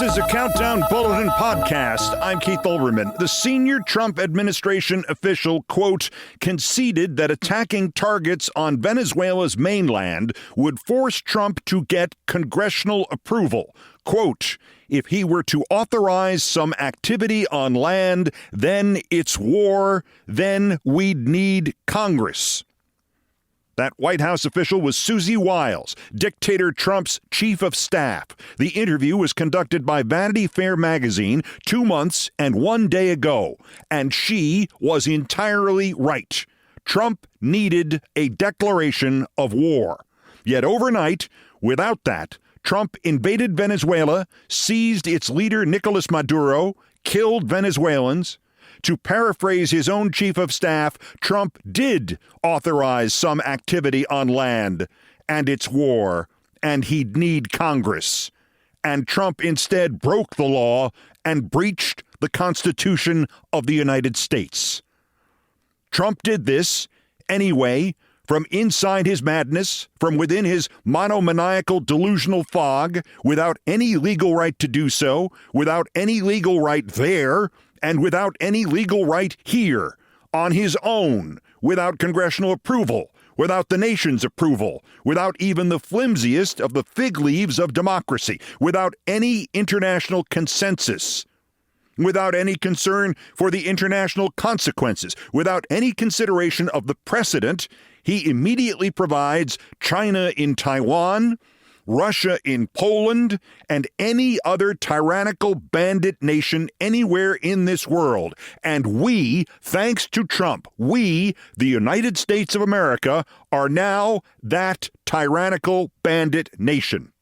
This is a Countdown Bulletin podcast. I'm Keith Olbermann. The senior Trump administration official, quote, conceded that attacking targets on Venezuela's mainland would force Trump to get congressional approval. Quote, if he were to authorize some activity on land, then it's war, then we'd need Congress. That White House official was Susie Wiles, dictator Trump's chief of staff. The interview was conducted by Vanity Fair magazine 2 months and 1 day ago, and she was entirely right. Trump needed a declaration of war. Yet overnight, without that, Trump invaded Venezuela, seized its leader Nicolas Maduro, killed Venezuelans. To paraphrase his own chief of staff, Trump did authorize some activity on land, and it's war, and he'd need Congress. And Trump instead broke the law and breached the Constitution of the United States. Trump did this anyway, from inside his madness, from within his monomaniacal delusional fog, without any legal right to do so, without any legal right there, and without any legal right here, on his own, without congressional approval, without the nation's approval, without even the flimsiest of the fig leaves of democracy, without any international consensus, without any concern for the international consequences, without any consideration of the precedent, he immediately provides China in Taiwan, Russia in Poland, and any other tyrannical bandit nation anywhere in this world. And we, thanks to Trump, we, the United States of America, are now that tyrannical bandit nation.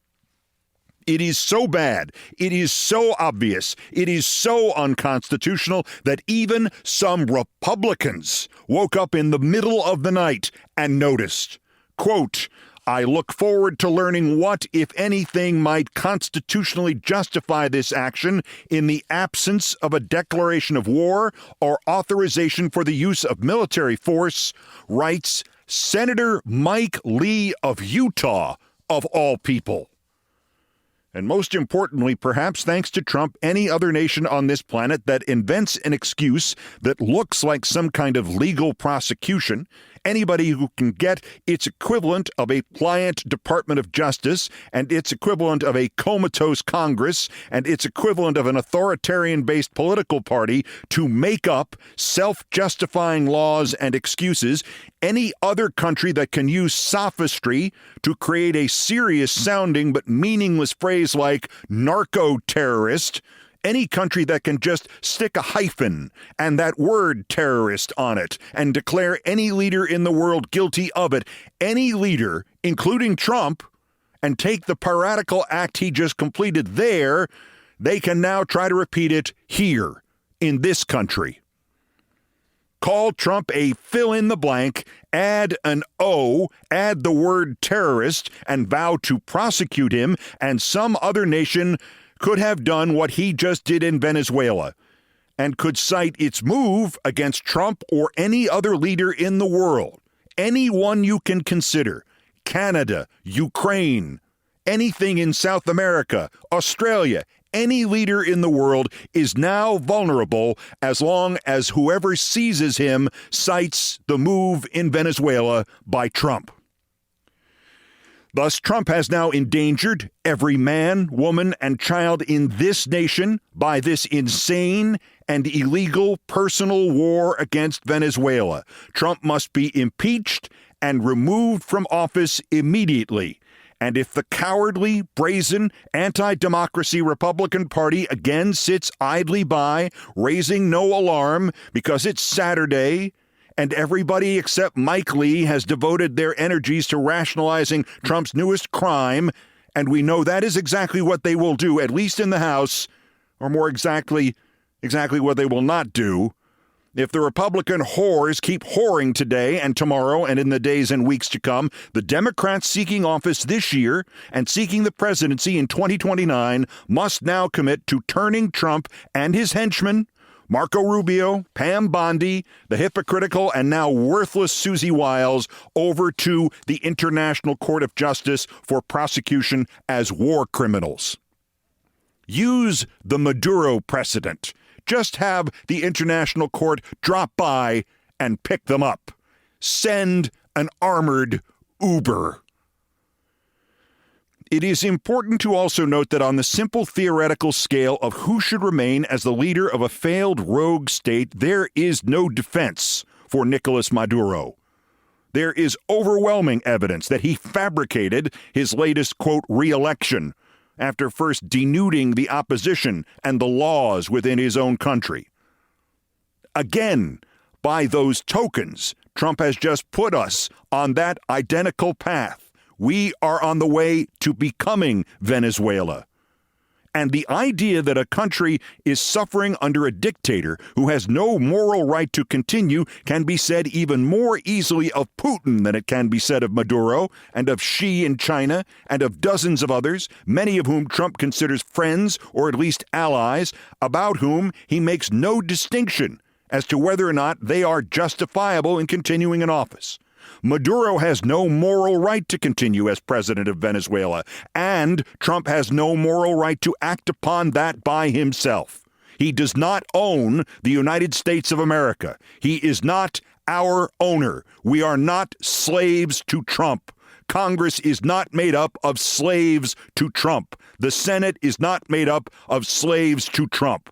It is so bad, it is so obvious, it is so unconstitutional that even some Republicans woke up in the middle of the night and noticed, quote, I look forward to learning what, if anything, might constitutionally justify this action in the absence of a declaration of war or authorization for the use of military force, writes Senator Mike Lee of Utah, of all people. And most importantly, perhaps thanks to Trump, any other nation on this planet that invents an excuse that looks like some kind of legal prosecution, anybody who can get its equivalent of a pliant Department of Justice and its equivalent of a comatose Congress and its equivalent of an authoritarian-based political party to make up self-justifying laws and excuses, any other country that can use sophistry to create a serious-sounding but meaningless phrase like narco-terrorist, any country that can just stick a hyphen and that word terrorist on it and declare any leader in the world guilty of it, any leader, including Trump, and take the piratical act he just completed there, they can now try to repeat it here in this country. Call Trump a fill-in-the-blank, add an O, add the word terrorist, and vow to prosecute him, and some other nation could have done what he just did in Venezuela and could cite its move against Trump or any other leader in the world, anyone you can consider, Canada, Ukraine, anything in South America, Australia, any leader in the world is now vulnerable as long as whoever seizes him cites the move in Venezuela by Trump. Thus, Trump has now endangered every man, woman, and child in this nation by this insane and illegal personal war against Venezuela. Trump must be impeached and removed from office immediately. And if the cowardly, brazen, anti-democracy Republican Party again sits idly by, raising no alarm because it's Saturday, and everybody except Mike Lee has devoted their energies to rationalizing Trump's newest crime, and we know that is exactly what they will do, at least in the House, or more exactly what they will not do. If the Republican whores keep whoring today and tomorrow and in the days and weeks to come, the Democrats seeking office this year and seeking the presidency in 2029 must now commit to turning Trump and his henchmen, Marco Rubio, Pam Bondi, the hypocritical and now worthless Susie Wiles, over to the International Court of Justice for prosecution as war criminals. Use the Maduro precedent. Just have the international court drop by and pick them up. Send an armored Uber. It is important to also note that on the simple theoretical scale of who should remain as the leader of a failed rogue state, there is no defense for Nicolas Maduro. There is overwhelming evidence that he fabricated his latest, quote, re-election after first denuding the opposition and the laws within his own country. Again, by those tokens, Trump has just put us on that identical path. We are on the way to becoming Venezuela. And the idea that a country is suffering under a dictator who has no moral right to continue can be said even more easily of Putin than it can be said of Maduro and of Xi in China and of dozens of others, many of whom Trump considers friends or at least allies, about whom he makes no distinction as to whether or not they are justifiable in continuing in office. Maduro has no moral right to continue as president of Venezuela, and Trump has no moral right to act upon that by himself. He does not own the United States of America. He is not our owner. We are not slaves to Trump. Congress is not made up of slaves to Trump. The Senate is not made up of slaves to Trump.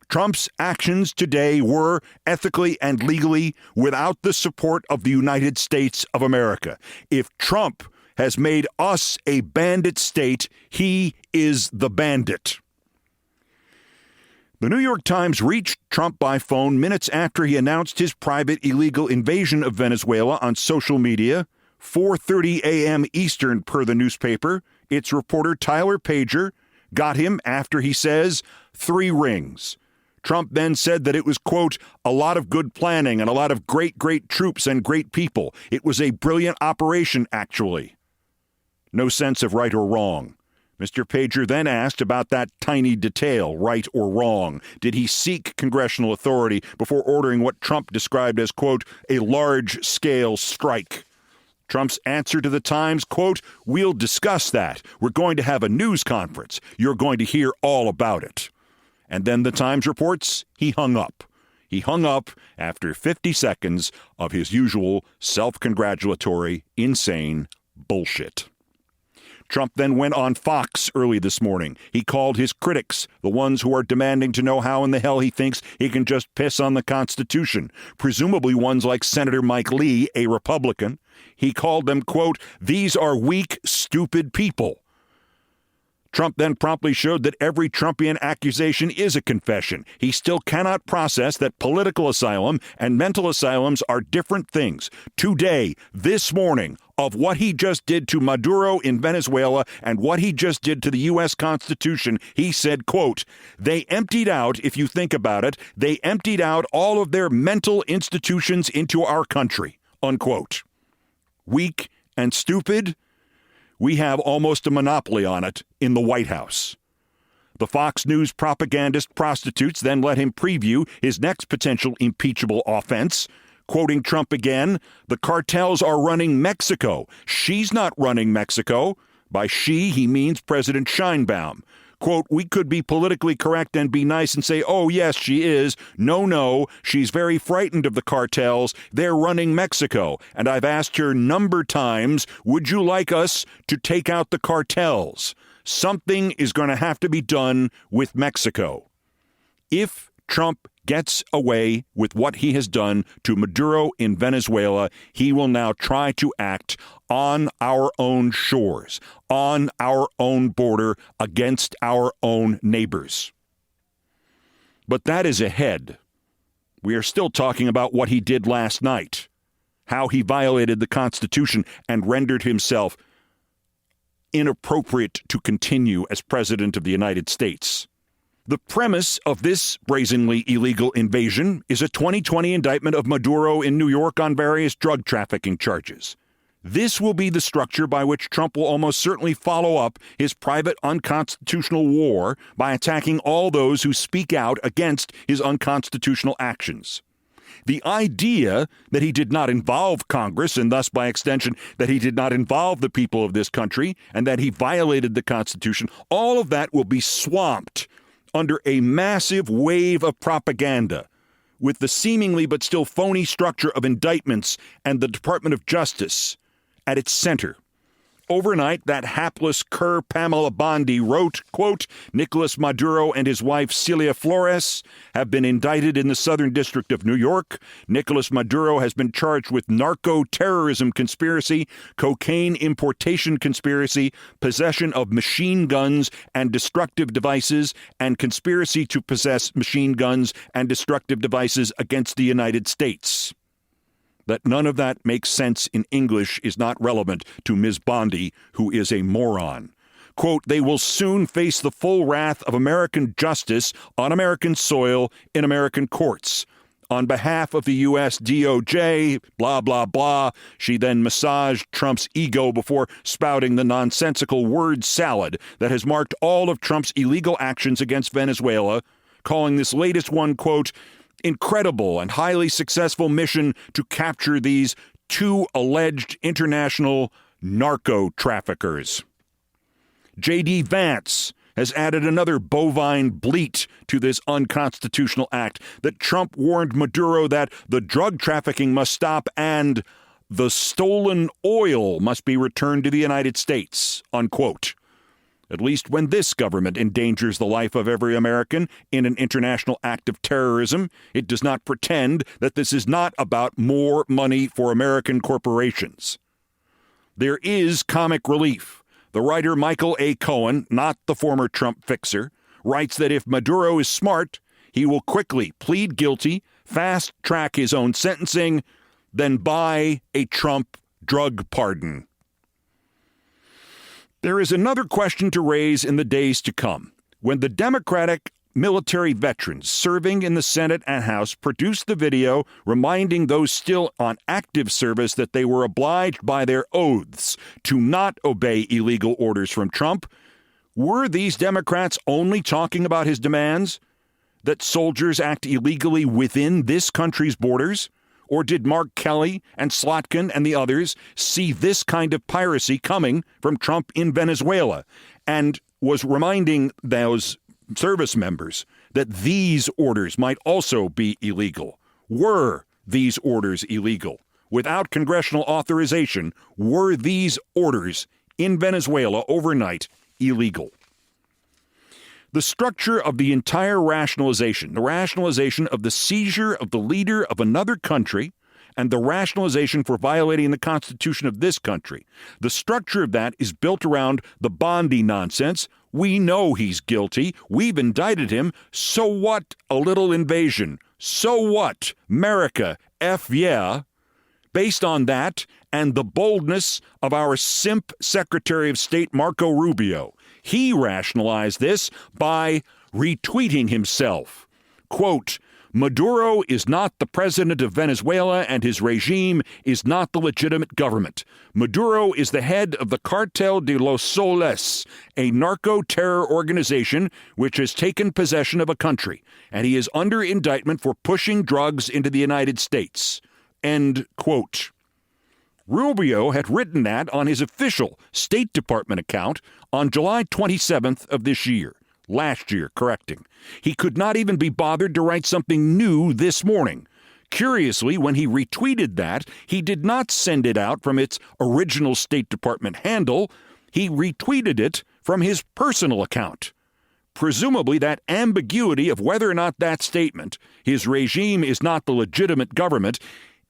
Trump's actions today were ethically and legally without the support of the United States of America. If Trump has made us a bandit state, he is the bandit. The New York Times reached Trump by phone minutes after he announced his private illegal invasion of Venezuela on social media, 4:30 a.m. Eastern per the newspaper. Its reporter Tyler Pager got him after he says 3 rings. Trump then said that it was, quote, a lot of good planning and a lot of great troops and great people. It was a brilliant operation, actually. No sense of right or wrong. Mr. Pager then asked about that tiny detail, right or wrong. Did he seek congressional authority before ordering what Trump described as, quote, a large-scale strike? Trump's answer to the Times, quote, we'll discuss that. We're going to have a news conference. You're going to hear all about it. And then the Times reports he hung up. He hung up after 50 seconds of his usual self-congratulatory, insane bullshit. Trump then went on Fox early this morning. He called his critics, the ones who are demanding to know how in the hell he thinks he can just piss on the Constitution, presumably ones like Senator Mike Lee, a Republican. He called them, quote, these are weak, stupid people. Trump then promptly showed that every Trumpian accusation is a confession. He still cannot process that political asylum and mental asylums are different things. Today, this morning, of what he just did to Maduro in Venezuela and what he just did to the U.S. Constitution, he said, quote, they emptied out, if you think about it, they emptied out all of their mental institutions into our country, unquote. Weak and stupid? We have almost a monopoly on it in the White House. The Fox News propagandist prostitutes then let him preview his next potential impeachable offense. Quoting Trump again, the cartels are running Mexico. She's not running Mexico. By she, he means President Sheinbaum. Quote, we could be politically correct and be nice and say, oh, yes, she is. No, she's very frightened of the cartels. They're running Mexico. And I've asked her number times, would you like us to take out the cartels? Something is going to have to be done with Mexico. If Trump gets away with what he has done to Maduro in Venezuela, he will now try to act on our own shores, on our own border, against our own neighbors. But that is ahead. We are still talking about what he did last night, how he violated the Constitution and rendered himself inappropriate to continue as President of the United States. The premise of this brazenly illegal invasion is a 2020 indictment of Maduro in New York on various drug trafficking charges. This will be the structure by which Trump will almost certainly follow up his private unconstitutional war by attacking all those who speak out against his unconstitutional actions. The idea that he did not involve Congress, and thus by extension that he did not involve the people of this country, and that he violated the Constitution, all of that will be swamped under a massive wave of propaganda, with the seemingly but still phony structure of indictments and the Department of Justice at its center. Overnight, that hapless cur Pamela Bondi wrote, quote, Nicolas Maduro and his wife Celia Flores have been indicted in the Southern District of New York. Nicolas Maduro has been charged with narco-terrorism conspiracy, cocaine importation conspiracy, possession of machine guns and destructive devices, and conspiracy to possess machine guns and destructive devices against the United States. That none of that makes sense in English is not relevant to Ms. Bondi, who is a moron. Quote, they will soon face the full wrath of American justice on American soil in American courts. On behalf of the U.S. DOJ, blah, blah, blah, she then massaged Trump's ego before spouting the nonsensical word salad that has marked all of Trump's illegal actions against Venezuela, calling this latest one, quote, incredible and highly successful mission to capture these two alleged international narco-traffickers. JD Vance has added another bovine bleat to this unconstitutional act that Trump warned Maduro that the drug trafficking must stop and the stolen oil must be returned to the United States, unquote. At least when this government endangers the life of every American in an international act of terrorism, it does not pretend that this is not about more money for American corporations. There is comic relief. The writer Michael A. Cohen, not the former Trump fixer, writes that if Maduro is smart, he will quickly plead guilty, fast-track his own sentencing, then buy a Trump drug pardon. There is another question to raise in the days to come. When the Democratic military veterans serving in the Senate and House produced the video reminding those still on active service that they were obliged by their oaths to not obey illegal orders from Trump, were these Democrats only talking about his demands that soldiers act illegally within this country's borders? Or did Mark Kelly and Slotkin and the others see this kind of piracy coming from Trump in Venezuela and was reminding those service members that these orders might also be illegal? Were these orders illegal? Without congressional authorization, were these orders in Venezuela overnight illegal? The structure of the entire rationalization, the rationalization of the seizure of the leader of another country and the rationalization for violating the Constitution of this country, the structure of that is built around the Bondi nonsense. We know he's guilty. We've indicted him. So what? A little invasion. So what? America, F yeah. Based on that and the boldness of our simp Secretary of State Marco Rubio, he rationalized this by retweeting himself. Quote, Maduro is not the president of Venezuela and his regime is not the legitimate government. Maduro is the head of the Cartel de los Soles, a narco-terror organization which has taken possession of a country, and he is under indictment for pushing drugs into the United States. End quote. Rubio had written that on his official State Department account on July 27th of this year. Last year, correcting. He could not even be bothered to write something new this morning. Curiously, when he retweeted that, he did not send it out from its original State Department handle. He retweeted it from his personal account. Presumably, that ambiguity of whether or not that statement, his regime is not the legitimate government,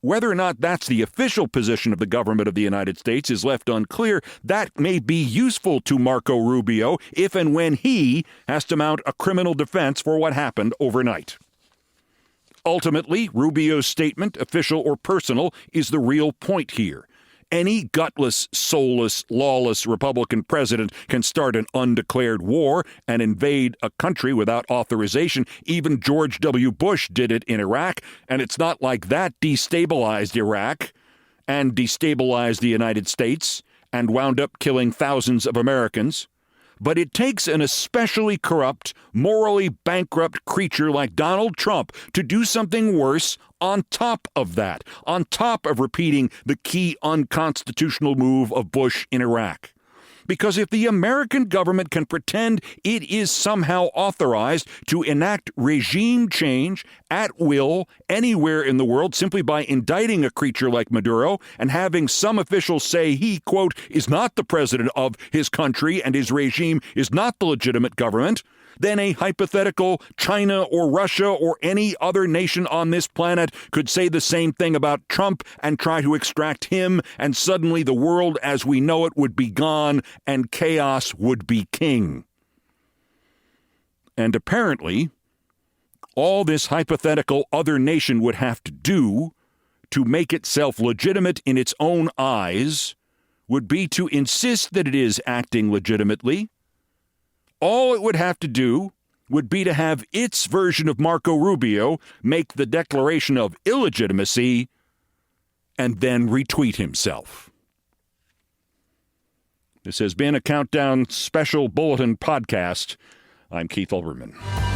whether or not that's the official position of the government of the United States is left unclear. That may be useful to Marco Rubio if and when he has to mount a criminal defense for what happened overnight. Ultimately, Rubio's statement, official or personal, is the real point here. Any gutless, soulless, lawless Republican president can start an undeclared war and invade a country without authorization. Even George W. Bush did it in Iraq, and it's not like that destabilized Iraq and destabilized the United States and wound up killing thousands of Americans. But it takes an especially corrupt, morally bankrupt creature like Donald Trump to do something worse on top of that, on top of repeating the key unconstitutional move of Bush in Iraq. Because if the American government can pretend it is somehow authorized to enact regime change at will anywhere in the world simply by indicting a creature like Maduro and having some officials say he, quote, is not the president of his country and his regime is not the legitimate government, then a hypothetical China or Russia or any other nation on this planet could say the same thing about Trump and try to extract him, and suddenly the world as we know it would be gone and chaos would be king. And apparently, all this hypothetical other nation would have to do to make itself legitimate in its own eyes would be to insist that it is acting legitimately. All it would have to do would be to have its version of Marco Rubio make the declaration of illegitimacy and then retweet himself. This has been a Countdown Special Bulletin podcast. I'm Keith Olbermann.